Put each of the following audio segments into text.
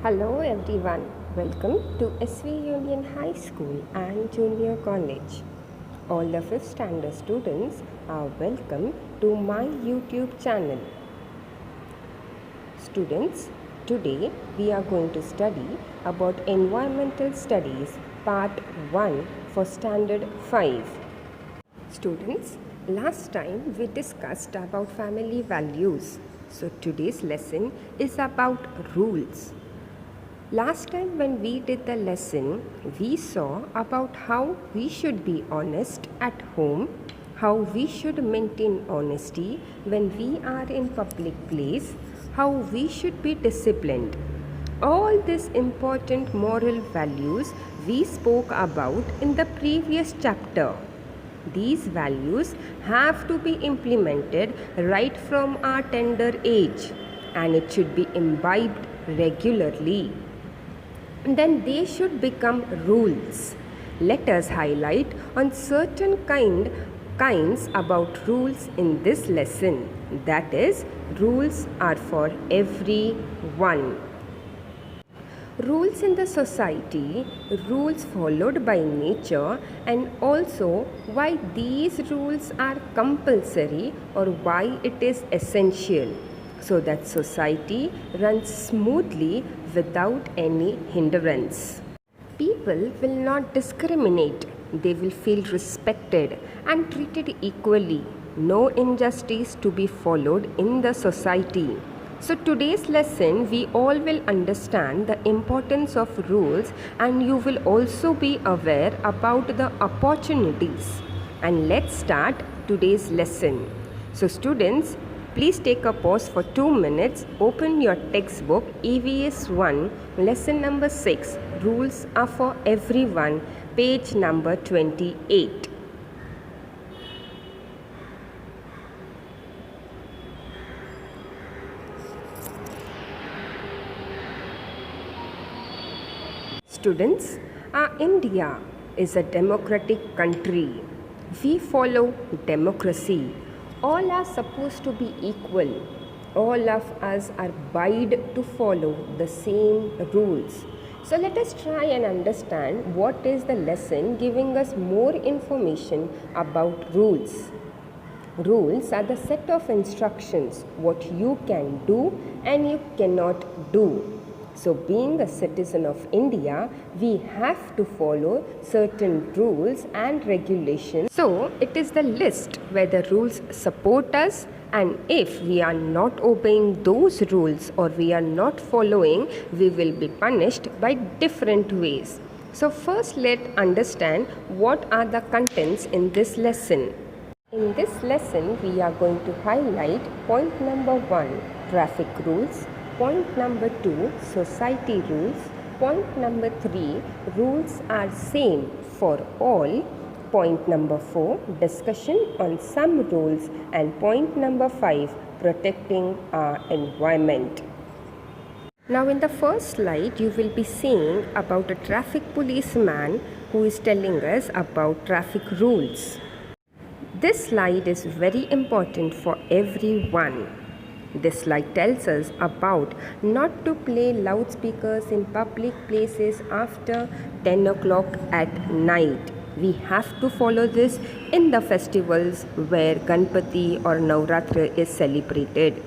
Hello everyone, welcome to SV Union High School and Junior College. All the 5th standard students are welcome to my YouTube channel. Students, today we are going to study about Environmental Studies Part 1 for Standard 5. Students, last time we discussed about family values. So today's lesson is about rules. Last time when we did the lesson, we saw about how we should be honest at home, how we should maintain honesty when we are in public place, how we should be disciplined. All these important moral values we spoke about in the previous chapter. These values have to be implemented right from our tender age, and it should be imbibed regularly. Then they should become rules. Let us highlight on certain kinds about rules in this lesson. That is, rules are for everyone. Rules in the society, rules followed by nature, and also why these rules are compulsory or why it is essential, so that society runs smoothly without any hindrance. People will not discriminate. They will feel respected and treated equally. No injustice to be followed in the society. So today's lesson, we all will understand the importance of rules, and you will also be aware about the opportunities. And let's start today's lesson. So students, please take a pause for 2 minutes. Open your textbook EVS 1, lesson number 6, Rules are for Everyone, page number 28. Students, India is a democratic country. We follow democracy. All are supposed to be equal. All of us are bound to follow the same rules. So let us try and understand what is the lesson giving us more information about rules. Rules are the set of instructions what you can do and you cannot do. So being a citizen of India, we have to follow certain rules and regulations. So it is the list where the rules support us, and if we are not obeying those rules or we are not following, we will be punished by different ways. So first let's understand what are the contents in this lesson. In this lesson, we are going to highlight point number 1, traffic rules. Point number 2, society rules. Point number 3, rules are same for all. Point number 4, discussion on some rules. And point number 5, protecting our environment. Now in the first slide, you will be seeing about a traffic policeman who is telling us about traffic rules. This slide is very important for everyone. This slide tells us about not to play loudspeakers in public places after 10 o'clock at night. We have to follow this in the festivals where Ganpati or Navratri is celebrated.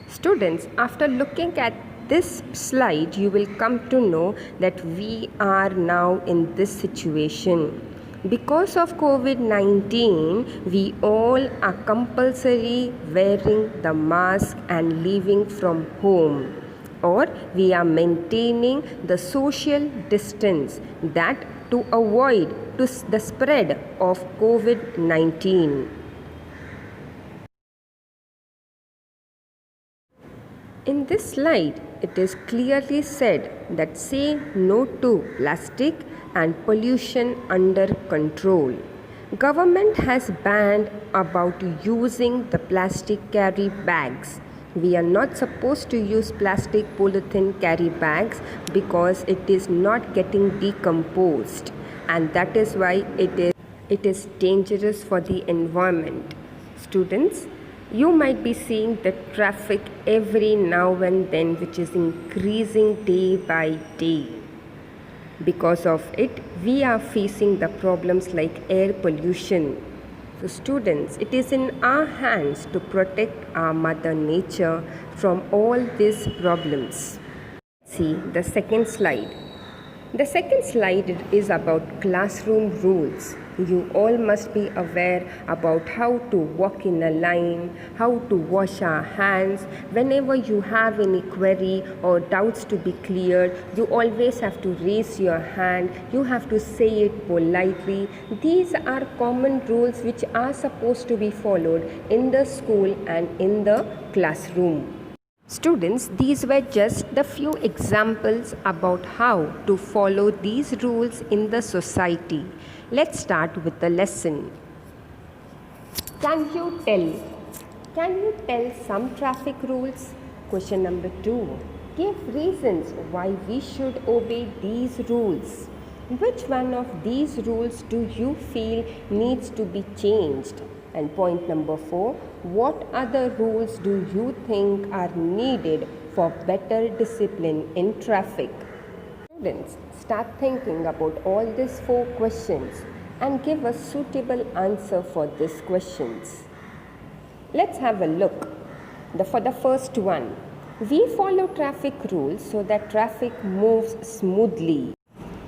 Students, after looking at this slide, you will come to know that we are now in this situation. Because of COVID-19, we all are compulsory wearing the mask and leaving from home, or we are maintaining the social distance that to avoid the spread of COVID-19. In this slide, it is clearly said that say no to plastic and pollution under control. Government has banned about using the plastic carry bags. We are not supposed to use plastic polythene carry bags because it is not getting decomposed, and that is why it is dangerous for the environment. Students, You might be seeing the traffic every now and then, which is increasing day by day. Because of it, we are facing the problems like air pollution. So students, it is in our hands to protect our mother nature from all these problems. See the second slide. The second slide is about classroom rules. You all must be aware about how to walk in a line, how to wash our hands. Whenever you have any query or doubts to be cleared, you always have to raise your hand. You have to say it politely. These are common rules which are supposed to be followed in the school and in the classroom. Students, these were just the few examples about how to follow these rules in the society. Let's start with the lesson. Can you tell some traffic rules? Question number 2. Give reasons why we should obey these rules. Which one of these rules do you feel needs to be changed? And point number 4, what other rules do you think are needed for better discipline in traffic? Students, start thinking about all these 4 questions and give a suitable answer for these questions. Let's have a look. For the first one, we follow traffic rules so that traffic moves smoothly.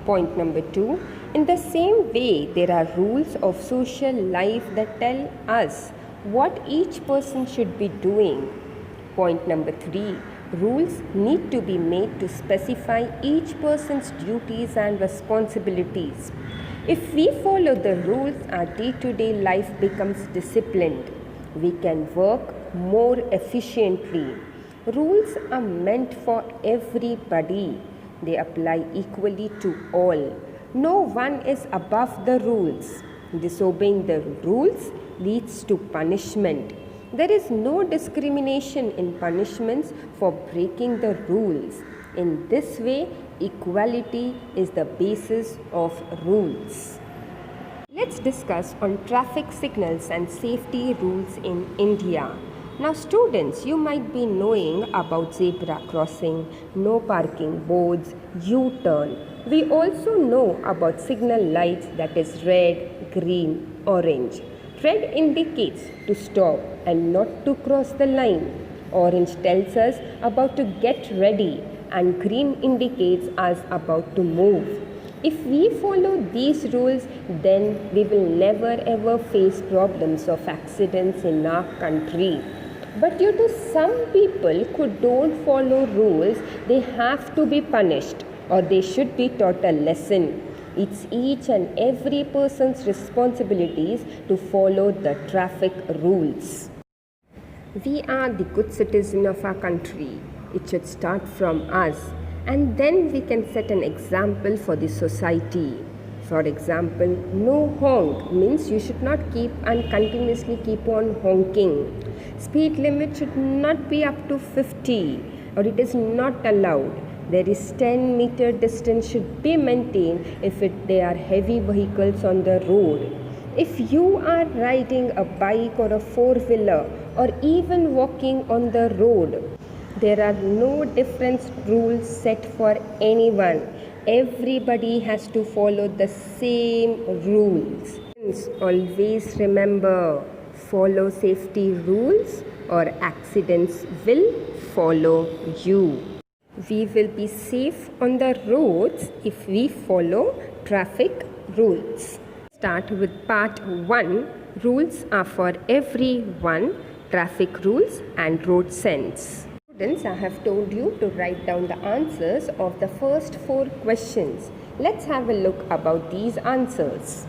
Point number 2, in the same way, there are rules of social life that tell us what each person should be doing. Point number 3, rules need to be made to specify each person's duties and responsibilities. If we follow the rules, our day-to-day life becomes disciplined. We can work more efficiently. Rules are meant for everybody. They apply equally to all. No one is above the rules. Disobeying the rules leads to punishment. There is no discrimination in punishments for breaking the rules. In this way, equality is the basis of rules. Let's discuss on traffic signals and safety rules in India. Now students, you might be knowing about zebra crossing, no parking boards, U-turn. We also know about signal lights, that is red, green, orange. Red indicates to stop and not to cross the line. Orange tells us about to get ready and green indicates us about to move. If we follow these rules, then we will never ever face problems of accidents in our country. But due to some people who don't follow rules, they have to be punished or they should be taught a lesson. It's each and every person's responsibilities to follow the traffic rules. We are the good citizen of our country. It should start from us, and then we can set an example for the society. For example, no honk means you should not keep and continuously keep on honking. Speed limit should not be up to 50 or it is not allowed. There is 10-meter distance should be maintained if there are heavy vehicles on the road. If you are riding a bike or a four-wheeler or even walking on the road, there are no different rules set for anyone. Everybody has to follow the same rules. Always remember, follow safety rules or accidents will follow you. We will be safe on the roads if we follow traffic rules. Start with part 1. Rules are for everyone. Traffic rules and road sense. Students, I have told you to write down the answers of the first 4 questions. Let's have a look about these answers.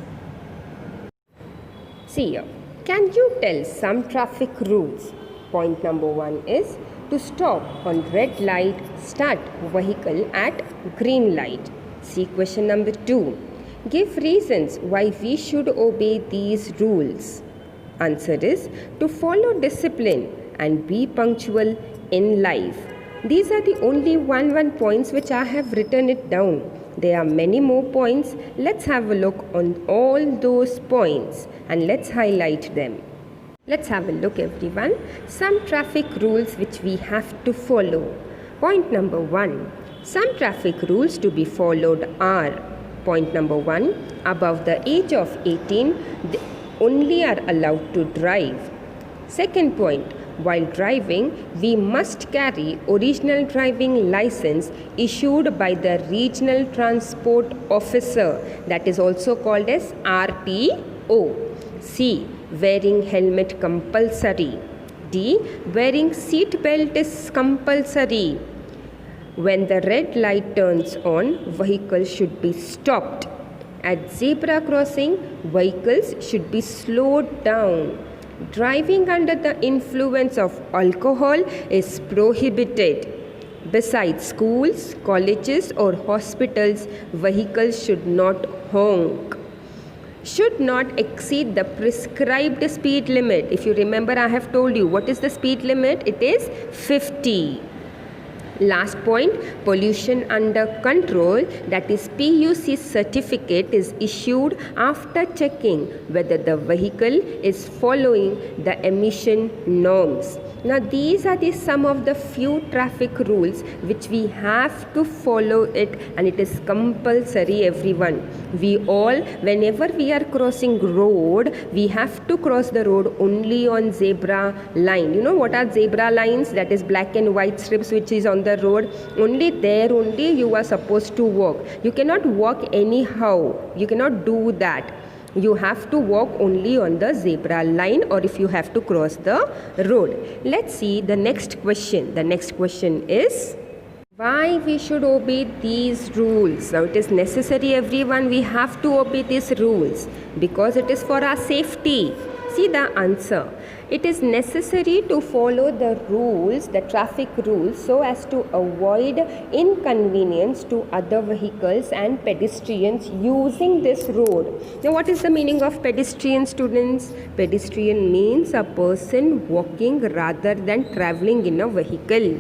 See here. Can you tell some traffic rules? Point number 1 is to stop on red light, start vehicle at green light. See question number 2. Give reasons why we should obey these rules. Answer is to follow discipline and be punctual in life. These are the only one points which I have written it down. There are many more points. Let's have a look on all those points and let's highlight them. Let's have a look, everyone. Some traffic rules which we have to follow. Point number 1. Some traffic rules to be followed are: point number 1. Above the age of 18, they only are allowed to drive. Second point. While driving, we must carry original driving license issued by the Regional Transport Officer, that is also called as RTO. C. Wearing helmet compulsory. D. Wearing seat belt is compulsory. When the red light turns on, vehicles should be stopped. At zebra crossing, vehicles should be slowed down. Driving under the influence of alcohol is prohibited. Besides schools, colleges or hospitals, vehicles should not honk. Should not exceed the prescribed speed limit. If you remember, I have told you what is the speed limit. It is 50. Last point, pollution under control, that is PUC certificate is issued after checking whether the vehicle is following the emission norms. Now these are some of the few traffic rules which we have to follow it, and it is compulsory, everyone. We all, whenever we are crossing road, we have to cross the road only on zebra line. You know what are zebra lines? That is black and white strips which is on the road. Only there only you are supposed to walk. You cannot walk anyhow. You cannot do that. You have to walk only on the zebra line, or if you have to cross the road. Let's see the next question. The next question is why we should obey these rules. Now it is necessary, everyone, we have to obey these rules because it is for our safety. See the answer. It is necessary to follow the rules, the traffic rules, so as to avoid inconvenience to other vehicles and pedestrians using this road. Now, what is the meaning of pedestrian, students? Pedestrian means a person walking rather than traveling in a vehicle.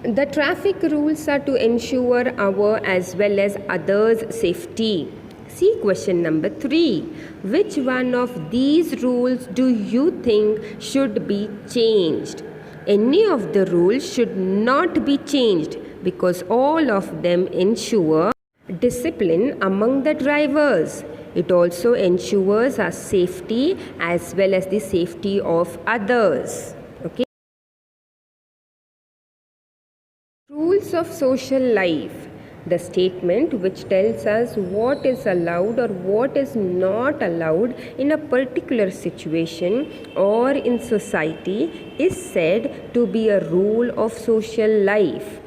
The traffic rules are to ensure our as well as others' safety. See question number 3. Which one of these rules do you think should be changed? Any of the rules should not be changed because all of them ensure discipline among the drivers. It also ensures our safety as well as the safety of others. Okay. Rules of social life. The statement which tells us what is allowed or what is not allowed in a particular situation or in society is said to be a rule of social life.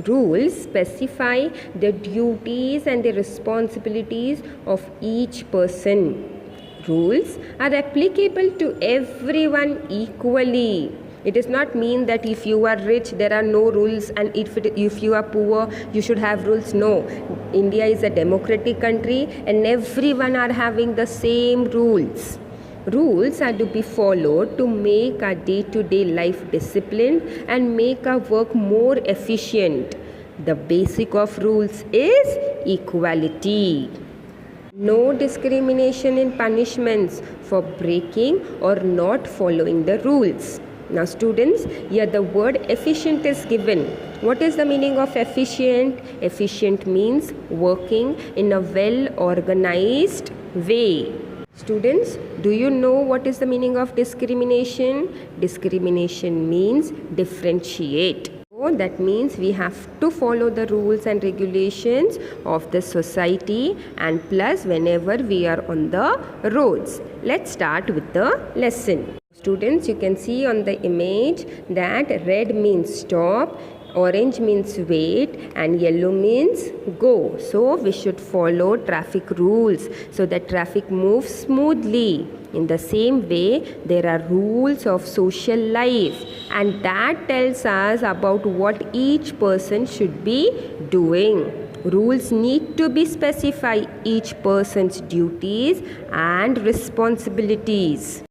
Rules specify the duties and the responsibilities of each person. Rules are applicable to everyone equally. It does not mean that if you are rich there are no rules, and if you are poor you should have rules. No, India is a democratic country and everyone are having the same rules. Rules are to be followed to make our day-to-day life disciplined and make our work more efficient. The basic of rules is equality. No discrimination in punishments for breaking or not following the rules. Now students, here the word efficient is given. What is the meaning of efficient? Efficient means working in a well organized way. Students, do you know what is the meaning of discrimination? Discrimination means differentiate. So that means we have to follow the rules and regulations of the society, and plus whenever we are on the roads. Let's start with the lesson. Students, you can see on the image that red means stop, orange means wait, and yellow means go. So we should follow traffic rules so that traffic moves smoothly. In the same way, there are rules of social life, and that tells us about what each person should be doing. Rules need to be specify each person's duties and responsibilities.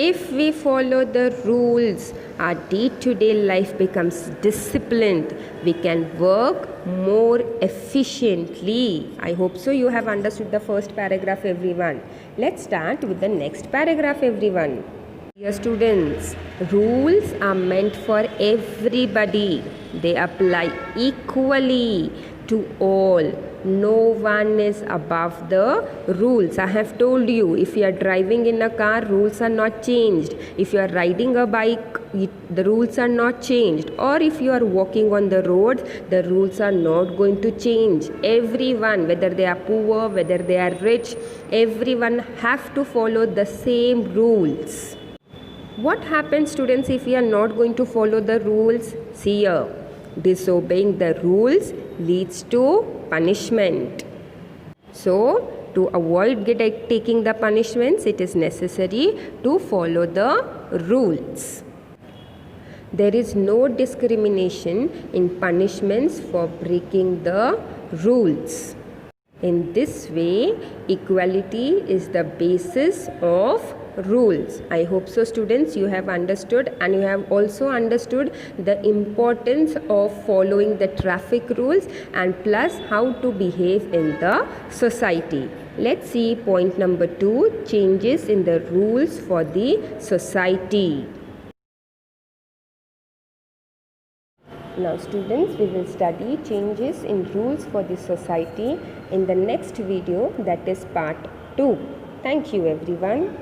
If we follow the rules, our day-to-day life becomes disciplined. We can work more efficiently. I hope so you have understood the first paragraph, everyone. Let's start with the next paragraph, everyone. Dear students, rules are meant for everybody. They apply equally to all. No one is above the rules. I have told you, if you are driving in a car, rules are not changed. If you are riding a bike, the rules are not changed. Or if you are walking on the road, the rules are not going to change. Everyone, whether they are poor, whether they are rich, everyone have to follow the same rules. What happens, students, if we are not going to follow the rules? See here, disobeying the rules leads to punishment. So, to avoid taking the punishments, it is necessary to follow the rules. There is no discrimination in punishments for breaking the rules. In this way, equality is the basis of rules. I hope so, students, you have understood, and you have also understood the importance of following the traffic rules and plus how to behave in the society. Let's see point number 2, changes in the rules for the society. Now students, we will study changes in rules for the society in the next video, that is part 2. Thank you everyone.